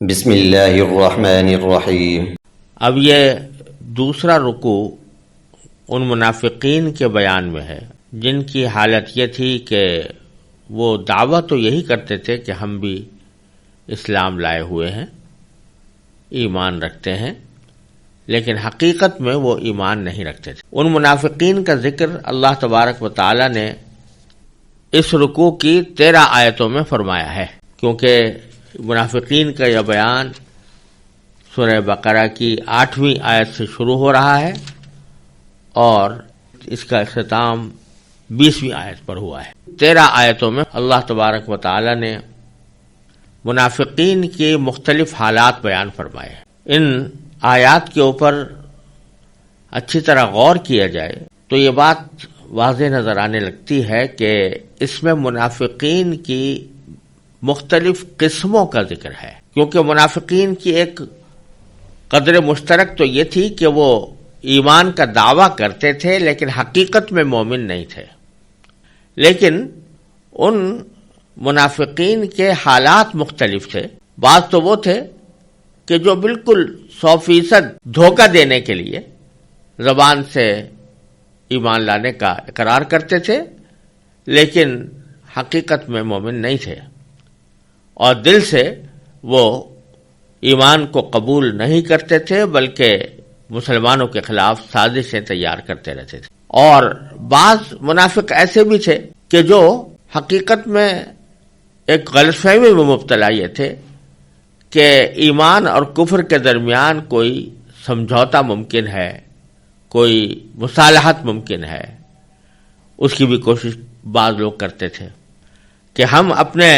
بسم اللہ الرحمن الرحیم۔ اب یہ دوسرا رکوع ان منافقین کے بیان میں ہے جن کی حالت یہ تھی کہ وہ دعویٰ تو یہی کرتے تھے کہ ہم بھی اسلام لائے ہوئے ہیں، ایمان رکھتے ہیں، لیکن حقیقت میں وہ ایمان نہیں رکھتے تھے۔ ان منافقین کا ذکر اللہ تبارک و تعالی نے اس رکوع کی 13 آیتوں میں فرمایا ہے، کیونکہ منافقین کا یہ بیان سورہ بقرہ کی 8ویں آیت سے شروع ہو رہا ہے اور اس کا اختتام 20ویں آیت پر ہوا ہے۔ 13 آیتوں میں اللہ تبارک و تعالی نے منافقین کے مختلف حالات بیان فرمائے ہیں۔ ان آیات کے اوپر اچھی طرح غور کیا جائے تو یہ بات واضح نظر آنے لگتی ہے کہ اس میں منافقین کی مختلف قسموں کا ذکر ہے، کیونکہ منافقین کی ایک قدر مشترک تو یہ تھی کہ وہ ایمان کا دعویٰ کرتے تھے لیکن حقیقت میں مومن نہیں تھے۔ لیکن ان منافقین کے حالات مختلف تھے۔ بعض تو وہ تھے کہ جو بالکل 100% دھوکہ دینے کے لیے زبان سے ایمان لانے کا اقرار کرتے تھے لیکن حقیقت میں مومن نہیں تھے، اور دل سے وہ ایمان کو قبول نہیں کرتے تھے بلکہ مسلمانوں کے خلاف سازشیں تیار کرتے رہتے تھے۔ اور بعض منافق ایسے بھی تھے کہ جو حقیقت میں ایک غلط فہمی میں مبتلا یہ تھے کہ ایمان اور کفر کے درمیان کوئی سمجھوتا ممکن ہے، کوئی مصالحت ممکن ہے، اس کی بھی کوشش بعض لوگ کرتے تھے کہ ہم اپنے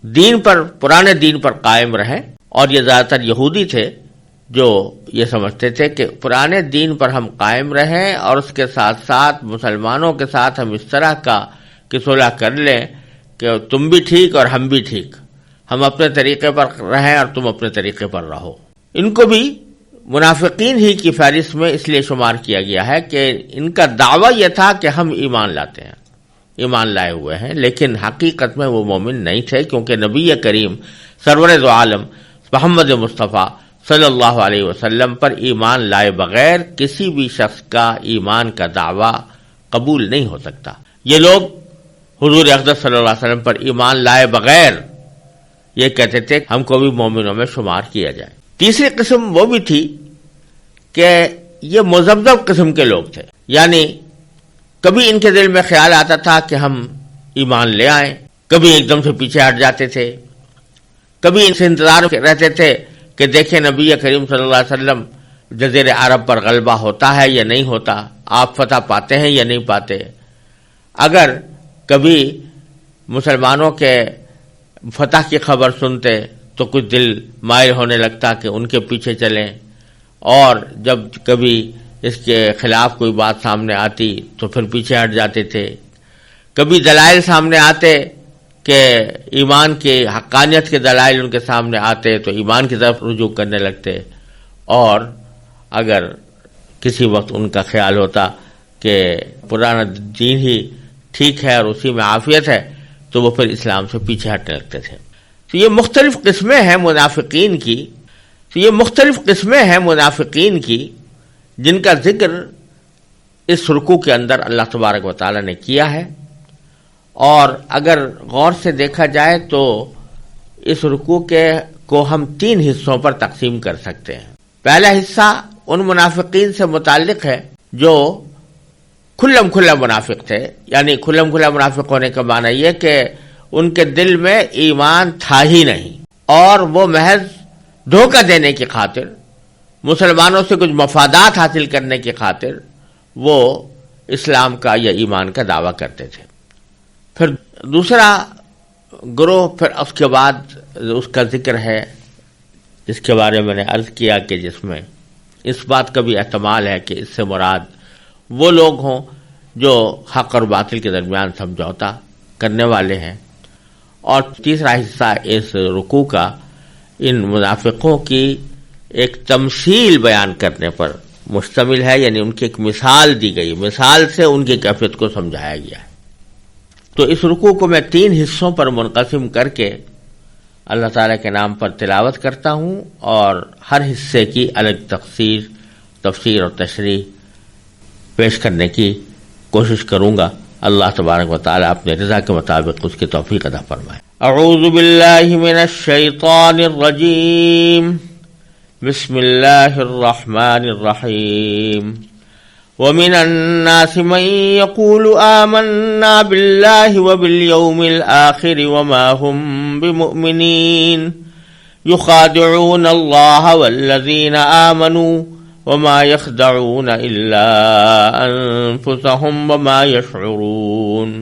دین پر، پرانے دین پر قائم رہیں، اور یہ زیادہ تر یہودی تھے جو یہ سمجھتے تھے کہ پرانے دین پر ہم قائم رہیں اور اس کے ساتھ ساتھ مسلمانوں کے ساتھ ہم اس طرح کا کہ صلح کر لیں کہ تم بھی ٹھیک اور ہم بھی ٹھیک، ہم اپنے طریقے پر رہیں اور تم اپنے طریقے پر رہو۔ ان کو بھی منافقین ہی کی فہرست میں اس لیے شمار کیا گیا ہے کہ ان کا دعویٰ یہ تھا کہ ہم ایمان لاتے ہیں، ایمان لائے ہوئے ہیں، لیکن حقیقت میں وہ مومن نہیں تھے، کیونکہ نبی کریم سرور دو عالم محمد مصطفیٰ صلی اللہ علیہ وسلم پر ایمان لائے بغیر کسی بھی شخص کا ایمان کا دعویٰ قبول نہیں ہو سکتا۔ یہ لوگ حضور اقدس صلی اللہ علیہ وسلم پر ایمان لائے بغیر یہ کہتے تھے ہم کو بھی مومنوں میں شمار کیا جائے۔ تیسری قسم وہ بھی تھی کہ یہ مذبذب قسم کے لوگ تھے، یعنی کبھی ان کے دل میں خیال آتا تھا کہ ہم ایمان لے آئیں، کبھی ایک دم سے پیچھے ہٹ جاتے تھے، کبھی ان سے انتظار رہتے تھے کہ دیکھیں نبی کریم صلی اللہ علیہ وسلم جزیرہ عرب پر غلبہ ہوتا ہے یا نہیں ہوتا، آپ فتح پاتے ہیں یا نہیں پاتے۔ اگر کبھی مسلمانوں کے فتح کی خبر سنتے تو کچھ دل مائل ہونے لگتا کہ ان کے پیچھے چلیں، اور جب کبھی اس کے خلاف کوئی بات سامنے آتی تو پھر پیچھے ہٹ جاتے تھے۔ کبھی دلائل سامنے آتے کہ ایمان کے حقانیت کے دلائل ان کے سامنے آتے تو ایمان کی طرف رجوع کرنے لگتے، اور اگر کسی وقت ان کا خیال ہوتا کہ پرانا دین ہی ٹھیک ہے اور اسی میں عافیت ہے تو وہ پھر اسلام سے پیچھے ہٹنے لگتے تھے۔ تو یہ مختلف قسمیں ہیں منافقین کی، جن کا ذکر اس رکوع کے اندر اللہ تبارک و تعالی نے کیا ہے۔ اور اگر غور سے دیکھا جائے تو اس رکوع کو ہم 3 حصوں پر تقسیم کر سکتے ہیں۔ پہلا حصہ ان منافقین سے متعلق ہے جو کھلم کھلا منافق تھے، یعنی کھلم کھلا منافق ہونے کا معنی یہ کہ ان کے دل میں ایمان تھا ہی نہیں، اور وہ محض دھوکہ دینے کی خاطر، مسلمانوں سے کچھ مفادات حاصل کرنے کی خاطر وہ اسلام کا یا ایمان کا دعویٰ کرتے تھے۔ پھر دوسرا گروہ، پھر اس کے بعد اس کا ذکر ہے جس کے بارے میں نے عرض کیا کہ جس میں اس بات کا بھی احتمال ہے کہ اس سے مراد وہ لوگ ہوں جو حق اور باطل کے درمیان سمجھوتا کرنے والے ہیں۔ اور تیسرا حصہ اس رکوع کا ان منافقوں کی ایک تمثیل بیان کرنے پر مشتمل ہے، یعنی ان کی ایک مثال دی گئی، مثال سے ان کی کیفیت کو سمجھایا گیا ہے۔ تو اس رکوع کو میں 3 حصوں پر منقسم کر کے اللہ تعالیٰ کے نام پر تلاوت کرتا ہوں اور ہر حصے کی الگ تفسیر اور تشریح پیش کرنے کی کوشش کروں گا. اللہ تبارک و تعالیٰ اپنے رضا کے مطابق اس کی توفیق عطا فرمائے. اعوذ باللہ من الشیطان الرجیم. بسم اللہ الرحمن الرحیم. ومن الناس من يقول آمنا بالله وباليوم الآخر وما هم بمؤمنين يخادعون الله والذين آمنوا وما يخدعون إلا أنفسهم وما يشعرون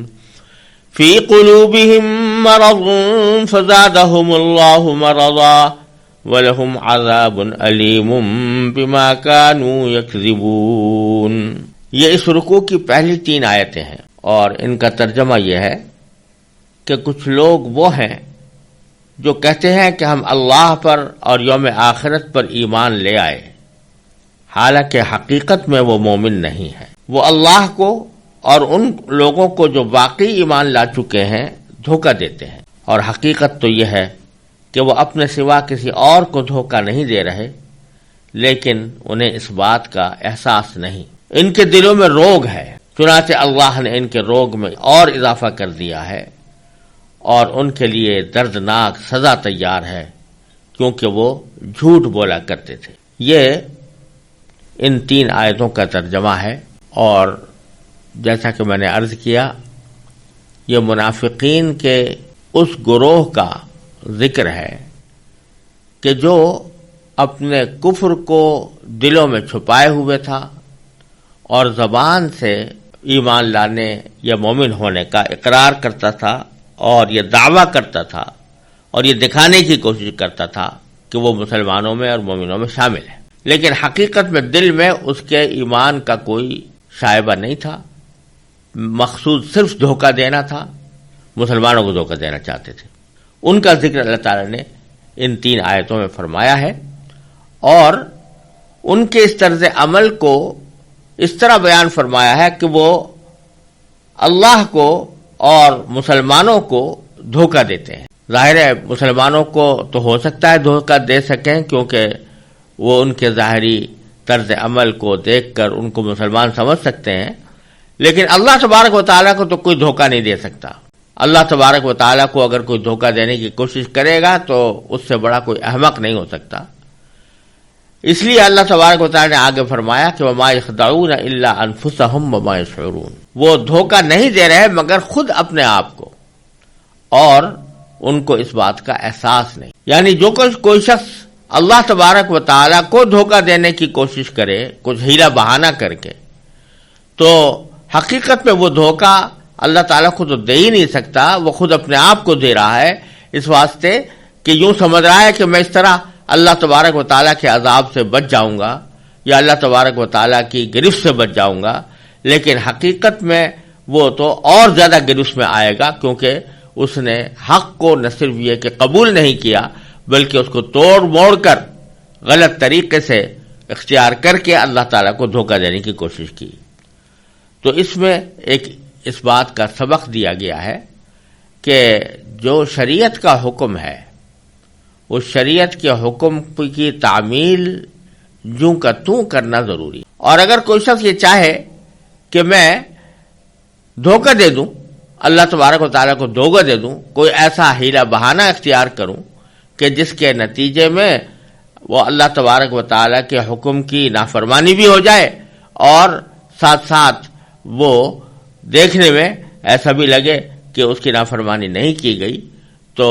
في قلوبهم مرض فزادهم الله مرضا وَلَهُمْ عَذَابٌ أَلِيمٌ بِمَا كَانُوا يَكْذِبُونَ. یہ اس رکوع کی پہلی 3 آیتیں ہیں اور ان کا ترجمہ یہ ہے کہ کچھ لوگ وہ ہیں جو کہتے ہیں کہ ہم اللہ پر اور یوم آخرت پر ایمان لے آئے، حالانکہ حقیقت میں وہ مومن نہیں ہے. وہ اللہ کو اور ان لوگوں کو جو واقعی ایمان لا چکے ہیں دھوکہ دیتے ہیں، اور حقیقت تو یہ ہے کہ وہ اپنے سوا کسی اور کو دھوکہ نہیں دے رہے، لیکن انہیں اس بات کا احساس نہیں. ان کے دلوں میں روگ ہے، چنانچہ اللہ نے ان کے روگ میں اور اضافہ کر دیا ہے اور ان کے لیے دردناک سزا تیار ہے، کیونکہ وہ جھوٹ بولا کرتے تھے. یہ ان 3 آیتوں کا ترجمہ ہے، اور جیسا کہ میں نے عرض کیا، یہ منافقین کے اس گروہ کا ذکر ہے کہ جو اپنے کفر کو دلوں میں چھپائے ہوئے تھا اور زبان سے ایمان لانے یا مومن ہونے کا اقرار کرتا تھا اور یہ دعویٰ کرتا تھا اور یہ دکھانے کی کوشش کرتا تھا کہ وہ مسلمانوں میں اور مومنوں میں شامل ہے، لیکن حقیقت میں دل میں اس کے ایمان کا کوئی شائبہ نہیں تھا. مقصود صرف دھوکہ دینا تھا، مسلمانوں کو دھوکہ دینا چاہتے تھے. ان کا ذکر اللہ تعالیٰ نے ان 3 آیتوں میں فرمایا ہے، اور ان کے اس طرز عمل کو اس طرح بیان فرمایا ہے کہ وہ اللہ کو اور مسلمانوں کو دھوکہ دیتے ہیں. ظاہر ہے مسلمانوں کو تو ہو سکتا ہے دھوکہ دے سکیں، کیونکہ وہ ان کے ظاہری طرز عمل کو دیکھ کر ان کو مسلمان سمجھ سکتے ہیں، لیکن اللہ تبارک و تعالیٰ کو تو کوئی دھوکہ نہیں دے سکتا. اللہ تبارک و تعالیٰ کو اگر کوئی دھوکہ دینے کی کوشش کرے گا تو اس سے بڑا کوئی احمق نہیں ہو سکتا. اس لیے اللہ تبارک و تعالیٰ نے آگے فرمایا کہ وَمَا يَخْدَعُونَ إِلَّا أَنفُسَهُمْ وَمَا يَشْعُرُونَ. وہ دھوکہ نہیں دے رہے مگر خود اپنے آپ کو، اور ان کو اس بات کا احساس نہیں. یعنی جو کوئی شخص اللہ تبارک و تعالیٰ کو دھوکہ دینے کی کوشش کرے کچھ ہیلا بہانہ کر کے، تو حقیقت میں وہ دھوکہ اللہ تعالیٰ کو تو دے ہی نہیں سکتا، وہ خود اپنے آپ کو دے رہا ہے، اس واسطے کہ یوں سمجھ رہا ہے کہ میں اس طرح اللہ تبارک و تعالیٰ کے عذاب سے بچ جاؤں گا یا اللہ تبارک و تعالیٰ کی گرفت سے بچ جاؤں گا، لیکن حقیقت میں وہ تو اور زیادہ گرفت میں آئے گا، کیونکہ اس نے حق کو نہ صرف یہ کہ قبول نہیں کیا بلکہ اس کو توڑ موڑ کر غلط طریقے سے اختیار کر کے اللہ تعالیٰ کو دھوکہ دینے کی کوشش کی. تو اس میں ایک اس بات کا سبق دیا گیا ہے کہ جو شریعت کا حکم ہے اس شریعت کے حکم کی تعمیل جوں کا توں کرنا ضروری ہے. اور اگر کوئی شخص یہ چاہے کہ میں دھوکہ دے دوں، اللہ تبارک و تعالیٰ کو دھوکہ دے دوں، کوئی ایسا ہیلا بہانہ اختیار کروں کہ جس کے نتیجے میں وہ اللہ تبارک و تعالیٰ کے حکم کی نافرمانی بھی ہو جائے اور ساتھ ساتھ وہ دیکھنے میں ایسا بھی لگے کہ اس کی نافرمانی نہیں کی گئی، تو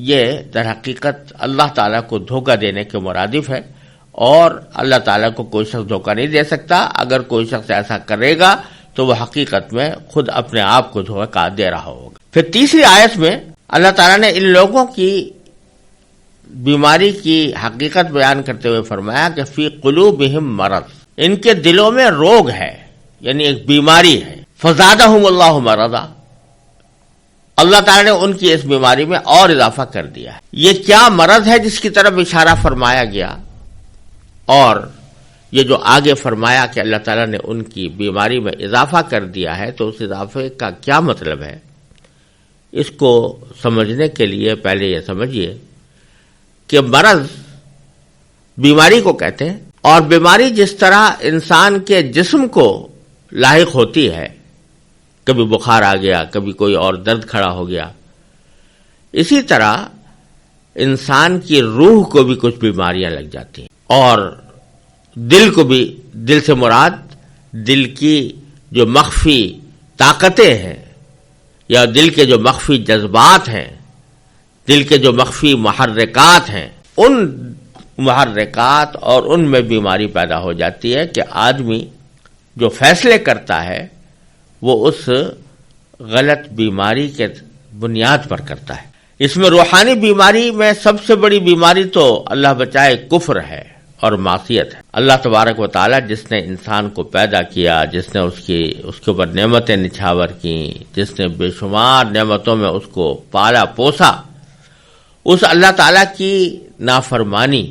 یہ در حقیقت اللہ تعالیٰ کو دھوکہ دینے کے مرادف ہے، اور اللہ تعالیٰ کو کوئی شخص دھوکہ نہیں دے سکتا. اگر کوئی شخص ایسا کرے گا تو وہ حقیقت میں خود اپنے آپ کو دھوکہ دے رہا ہوگا. پھر تیسری آیت میں اللہ تعالیٰ نے ان لوگوں کی بیماری کی حقیقت بیان کرتے ہوئے فرمایا کہ فی قلوبہم مرض، ان کے دلوں میں روگ ہے، یعنی ایک بیماری ہے. فزادہم اللہ مرضا، اللہ تعالیٰ نے ان کی اس بیماری میں اور اضافہ کر دیا ہے. یہ کیا مرض ہے جس کی طرف اشارہ فرمایا گیا، اور یہ جو آگے فرمایا کہ اللہ تعالیٰ نے ان کی بیماری میں اضافہ کر دیا ہے، تو اس اضافے کا کیا مطلب ہے؟ اس کو سمجھنے کے لیے پہلے یہ سمجھیے کہ مرض بیماری کو کہتے ہیں، اور بیماری جس طرح انسان کے جسم کو لاحق ہوتی ہے، کبھی بخار آ گیا، کبھی کوئی اور درد کھڑا ہو گیا، اسی طرح انسان کی روح کو بھی کچھ بیماریاں لگ جاتی ہیں، اور دل کو بھی، دل سے مراد دل کی جو مخفی طاقتیں ہیں یا دل کے جو مخفی جذبات ہیں، دل کے جو مخفی محرکات ہیں، ان محرکات اور ان میں بیماری پیدا ہو جاتی ہے کہ آدمی جو فیصلے کرتا ہے وہ اس غلط بیماری کے بنیاد پر کرتا ہے۔ اس میں روحانی بیماری میں سب سے بڑی بیماری تو اللہ بچائے کفر ہے اور معصیت ہے۔ اللہ تبارک و تعالی جس نے انسان کو پیدا کیا، جس نے اس کے اوپر نعمتیں نچھاور کیں، جس نے بے شمار نعمتوں میں اس کو پالا پوسا، اس اللہ تعالی کی نافرمانی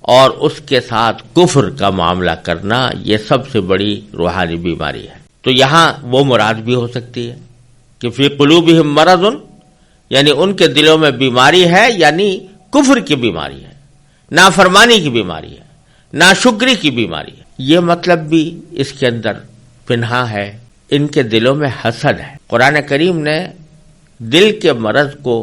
اور اس کے ساتھ کفر کا معاملہ کرنا، یہ سب سے بڑی روحانی بیماری ہے۔ تو یہاں وہ مراد بھی ہو سکتی ہے کہ فی قلوبہم مرض، یعنی ان کے دلوں میں بیماری ہے، یعنی کفر کی بیماری ہے، نافرمانی کی بیماری ہے، ناشکری کی بیماری ہے۔ یہ مطلب بھی اس کے اندر پنہا ہے، ان کے دلوں میں حسد ہے۔ قرآن کریم نے دل کے مرض کو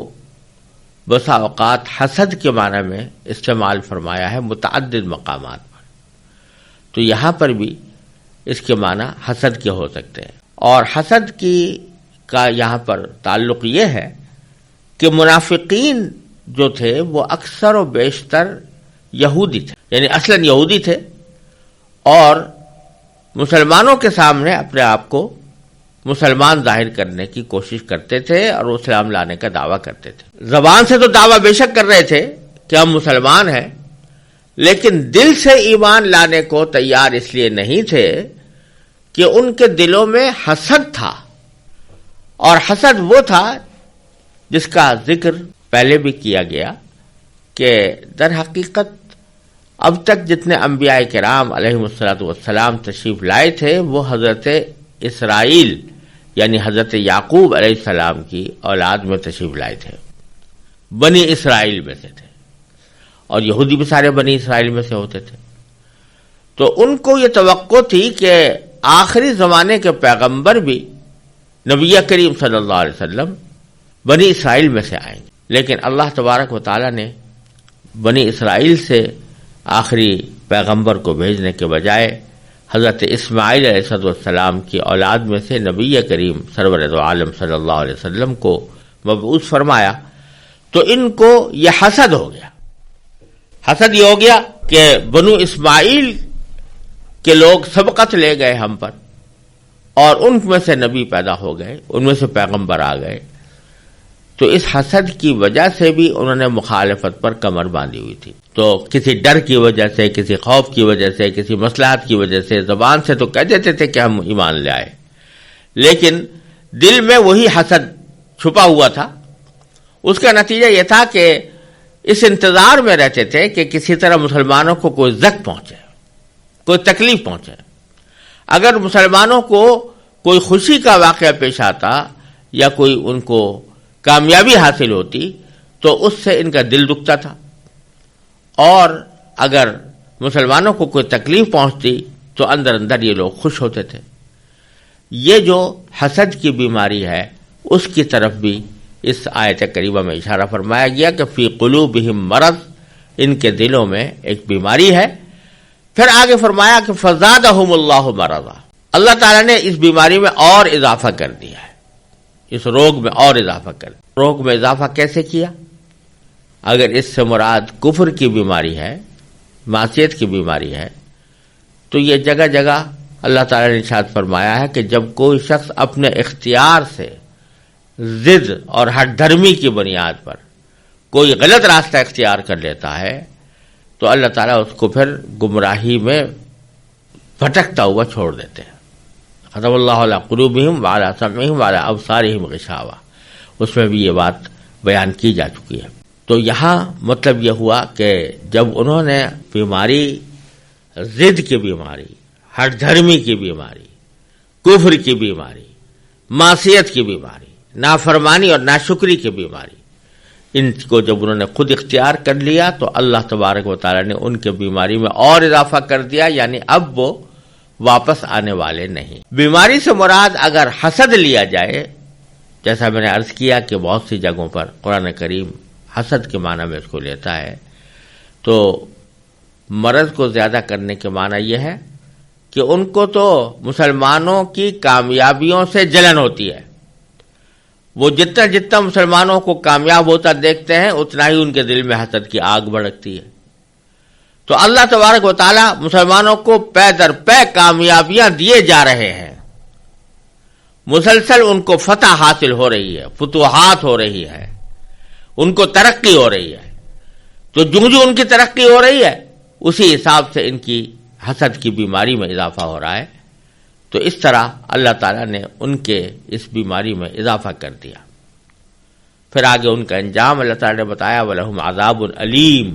بسا اوقات حسد کے معنی میں استعمال فرمایا ہے متعدد مقامات پر، تو یہاں پر بھی اس کے معنی حسد کے ہو سکتے ہیں۔ اور حسد کا یہاں پر تعلق یہ ہے کہ منافقین جو تھے وہ اکثر و بیشتر یہودی تھے، یعنی اصلاً یہودی تھے، اور مسلمانوں کے سامنے اپنے آپ کو مسلمان ظاہر کرنے کی کوشش کرتے تھے اور وہ اسلام لانے کا دعویٰ کرتے تھے۔ زبان سے تو دعویٰ بے شک کر رہے تھے کہ ہم مسلمان ہیں، لیکن دل سے ایمان لانے کو تیار اس لیے نہیں تھے کہ ان کے دلوں میں حسد تھا، اور حسد وہ تھا جس کا ذکر پہلے بھی کیا گیا کہ در حقیقت اب تک جتنے انبیاء کرام علیہم الصلوۃ والسلام تشریف لائے تھے وہ حضرت اسرائیل یعنی حضرت یعقوب علیہ السلام کی اولاد میں تشریف لائے تھے، بنی اسرائیل میں سے تھے، اور یہودی بھی سارے بنی اسرائیل میں سے ہوتے تھے۔ تو ان کو یہ توقع تھی کہ آخری زمانے کے پیغمبر بھی نبی کریم صلی اللہ علیہ وسلم بنی اسرائیل میں سے آئیں گے، لیکن اللہ تبارک و تعالی نے بنی اسرائیل سے آخری پیغمبر کو بھیجنے کے بجائے حضرت اسماعیل علیہ السلام کی اولاد میں سے نبی کریم سرور دو عالم صلی اللہ علیہ وسلم کو مبعوث فرمایا۔ تو ان کو یہ حسد ہو گیا، حسد یہ ہو گیا کہ بنو اسماعیل کے لوگ سبقت لے گئے ہم پر، اور ان میں سے نبی پیدا ہو گئے، ان میں سے پیغمبر آ گئے، تو اس حسد کی وجہ سے بھی انہوں نے مخالفت پر کمر باندھی ہوئی تھی۔ تو کسی ڈر کی وجہ سے، کسی خوف کی وجہ سے، کسی مصلحت کی وجہ سے زبان سے تو کہہ دیتے تھے کہ ہم ایمان لے آئے، لیکن دل میں وہی حسد چھپا ہوا تھا۔ اس کا نتیجہ یہ تھا کہ اس انتظار میں رہتے تھے کہ کسی طرح مسلمانوں کو کوئی زخم پہنچے، کوئی تکلیف پہنچے۔ اگر مسلمانوں کو کوئی خوشی کا واقعہ پیش آتا یا کوئی ان کو کامیابی حاصل ہوتی تو اس سے ان کا دل دکھتا تھا، اور اگر مسلمانوں کو کوئی تکلیف پہنچتی تو اندر اندر یہ لوگ خوش ہوتے تھے۔ یہ جو حسد کی بیماری ہے اس کی طرف بھی اس آیت کریمہ میں اشارہ فرمایا گیا کہ فی قلوبہم مرض، ان کے دلوں میں ایک بیماری ہے۔ پھر آگے فرمایا کہ فزادہم اللہ مرضا، اللہ تعالیٰ نے اس بیماری میں اور اضافہ کر دیا ہے، اس روگ میں اور اضافہ کر دیا۔ روگ میں اضافہ کیسے کیا؟ اگر اس سے مراد کفر کی بیماری ہے، معصیت کی بیماری ہے، تو یہ جگہ جگہ اللہ تعالیٰ نے ارشاد فرمایا ہے کہ جب کوئی شخص اپنے اختیار سے ضد اور ہٹ دھرمی کی بنیاد پر کوئی غلط راستہ اختیار کر لیتا ہے تو اللہ تعالیٰ اس کو پھر گمراہی میں بھٹکتا ہوا چھوڑ دیتے ہیں۔ ختم اللہ علی قلوبہم وعلی سمعہم وعلی ابصارہم غشاوہ، اس میں بھی یہ بات بیان کی جا چکی ہے۔ تو یہاں مطلب یہ ہوا کہ جب انہوں نے بیماری، ضد کی بیماری، ہٹ دھرمی کی بیماری، کفر کی بیماری، معصیت کی بیماری، نافرمانی اور ناشکری کی بیماری، ان کو جب انہوں نے خود اختیار کر لیا تو اللہ تبارک و تعالی نے ان کے بیماری میں اور اضافہ کر دیا، یعنی اب وہ واپس آنے والے نہیں۔ بیماری سے مراد اگر حسد لیا جائے، جیسا میں نے عرض کیا کہ بہت سی جگہوں پر قرآن کریم حسد کے معنی میں اس کو لیتا ہے، تو مرض کو زیادہ کرنے کے معنی یہ ہے کہ ان کو تو مسلمانوں کی کامیابیوں سے جلن ہوتی ہے، وہ جتنا جتنا مسلمانوں کو کامیاب ہوتا دیکھتے ہیں اتنا ہی ان کے دل میں حسد کی آگ بھڑکتی ہے۔ تو اللہ تبارک و تعالی مسلمانوں کو پے در پے کامیابیاں دیے جا رہے ہیں، مسلسل ان کو فتح حاصل ہو رہی ہے، فتوحات ہو رہی ہے، ان کو ترقی ہو رہی ہے۔ تو جو ان کی ترقی ہو رہی ہے اسی حساب سے ان کی حسد کی بیماری میں اضافہ ہو رہا ہے۔ تو اس طرح اللہ تعالیٰ نے ان کے اس بیماری میں اضافہ کر دیا۔ پھر آگے ان کا انجام اللہ تعالیٰ نے بتایا، وَلَهُمْ عَذَابٌ أَلِيمٌ،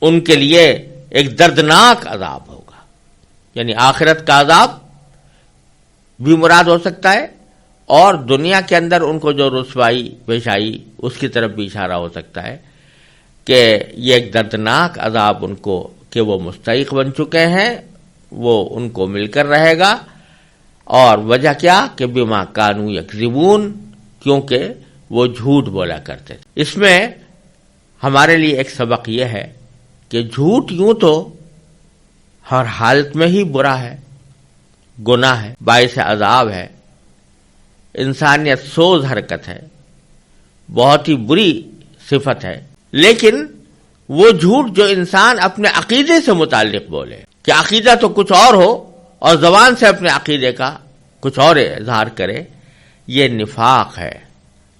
ان کے لیے ایک دردناک عذاب ہوگا، یعنی آخرت کا عذاب بھی مراد ہو سکتا ہے، اور دنیا کے اندر ان کو جو رسوائی پیش آئی اس کی طرف بھی اشارہ ہو سکتا ہے کہ یہ ایک دردناک عذاب ان کو کہ وہ مستحق بن چکے ہیں، وہ ان کو مل کر رہے گا۔ اور وجہ کیا کہ بما کانوا یکذبون، کیونکہ وہ جھوٹ بولا کرتے تھے۔ اس میں ہمارے لیے ایک سبق یہ ہے کہ جھوٹ یوں تو ہر حالت میں ہی برا ہے، گناہ ہے، باعث عذاب ہے، انسانیت سوز حرکت ہے، بہت ہی بری صفت ہے، لیکن وہ جھوٹ جو انسان اپنے عقیدے سے متعلق بولے کہ عقیدہ تو کچھ اور ہو اور زبان سے اپنے عقیدے کا کچھ اور اظہار کرے، یہ نفاق ہے،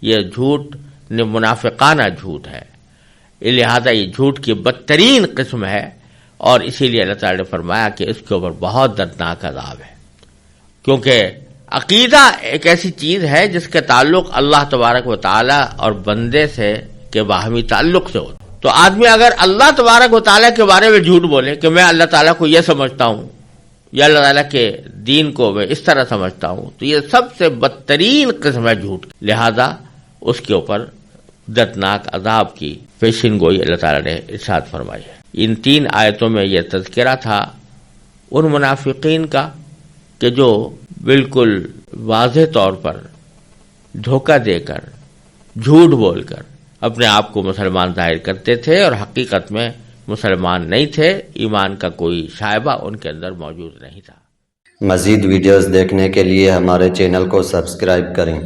یہ جھوٹ منافقانہ جھوٹ ہے، لہذا یہ جھوٹ کی بدترین قسم ہے، اور اسی لیے اللہ تعالی نے فرمایا کہ اس کے اوپر بہت دردناک عذاب ہے، کیونکہ عقیدہ ایک ایسی چیز ہے جس کے تعلق اللہ تبارک و تعالی اور بندے سے کے باہمی تعلق سے ہوتا۔ تو آدمی اگر اللہ تبارک و تعالیٰ کے بارے میں جھوٹ بولے کہ میں اللہ تعالیٰ کو یہ سمجھتا ہوں یا اللہ تعالیٰ کے دین کو میں اس طرح سمجھتا ہوں، تو یہ سب سے بدترین قسم ہے جھوٹ، لہذا اس کے اوپر دردناک عذاب کی پیشین گوئی اللہ تعالیٰ نے ارشاد فرمائی ہے۔ ان 3 آیتوں میں یہ تذکرہ تھا ان منافقین کا کہ جو بالکل واضح طور پر دھوکہ دے کر، جھوٹ بول کر اپنے آپ کو مسلمان ظاہر کرتے تھے اور حقیقت میں مسلمان نہیں تھے، ایمان کا کوئی شائبہ ان کے اندر موجود نہیں تھا۔ مزید ویڈیوز دیکھنے کے لیے ہمارے چینل کو سبسکرائب کریں۔